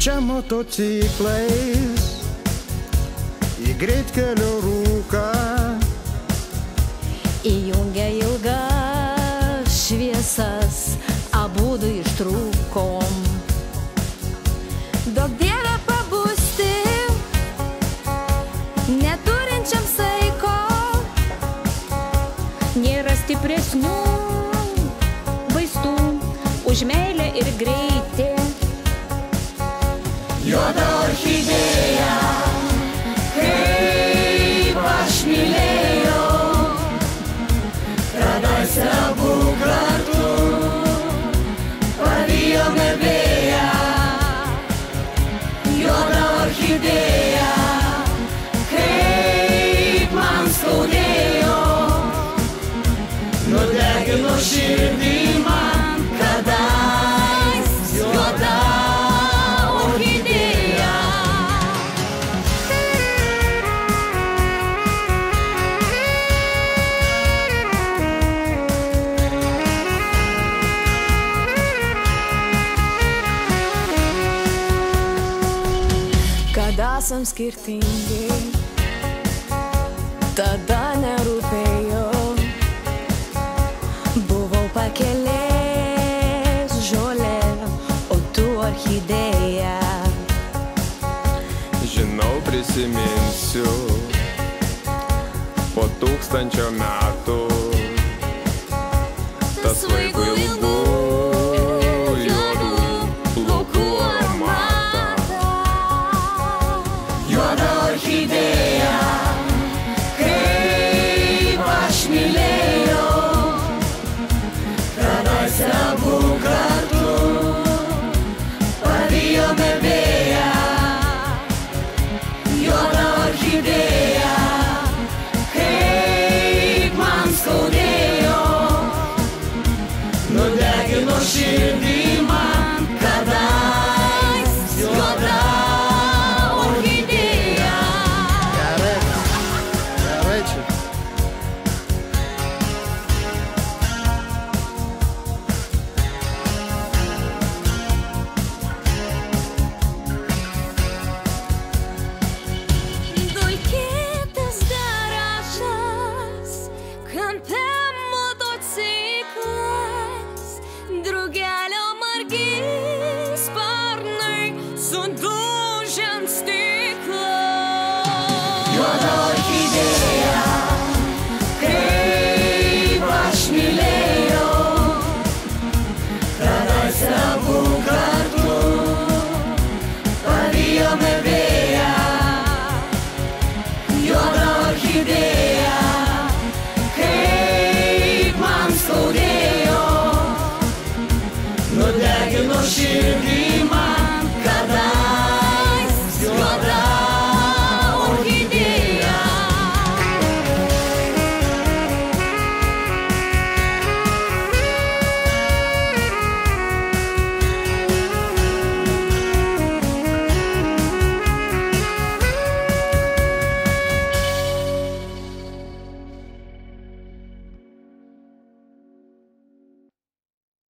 Čia motociklais į greitkelio rūką įjungia ilgas šviesas, abudu ištrūkom. Daug dieve pabusti neturinčiam saiko, nėra stipresnių vaistų už meilę ir greitį. Juoda orchidėja, kaip aš mylėjau, kadaise abu kartu pavijome vėją. Juoda orchidėja, kaip man skaudėjo, nudegino širdį man kadais. Juoda kad esam skirtingi, tada nerūpėjo. Buvau pakelės žolė, o tu orchidėja. Žinau, prisiminsiu po 1000 metų tas vaikų ilgų juodų plaukų aromatą. Juoda orchidėja, kaip aš mylėjau, kadaise abu kartu pavijome vėją. Juoda orchidėja, kaip man skaudėjo, nudegino širdį man kadais. Juoda orchidėja. Gerai čia. Dulkėtas garažas, kampe motociklas, drugelio margi sparnai sudužę ant stiklo. Juoda orchidėja, kaip aš mylėjau, kadaise abu kartu pavijome vėją. Juoda orchidėja, kaip man skaudėjo, nudegino širdį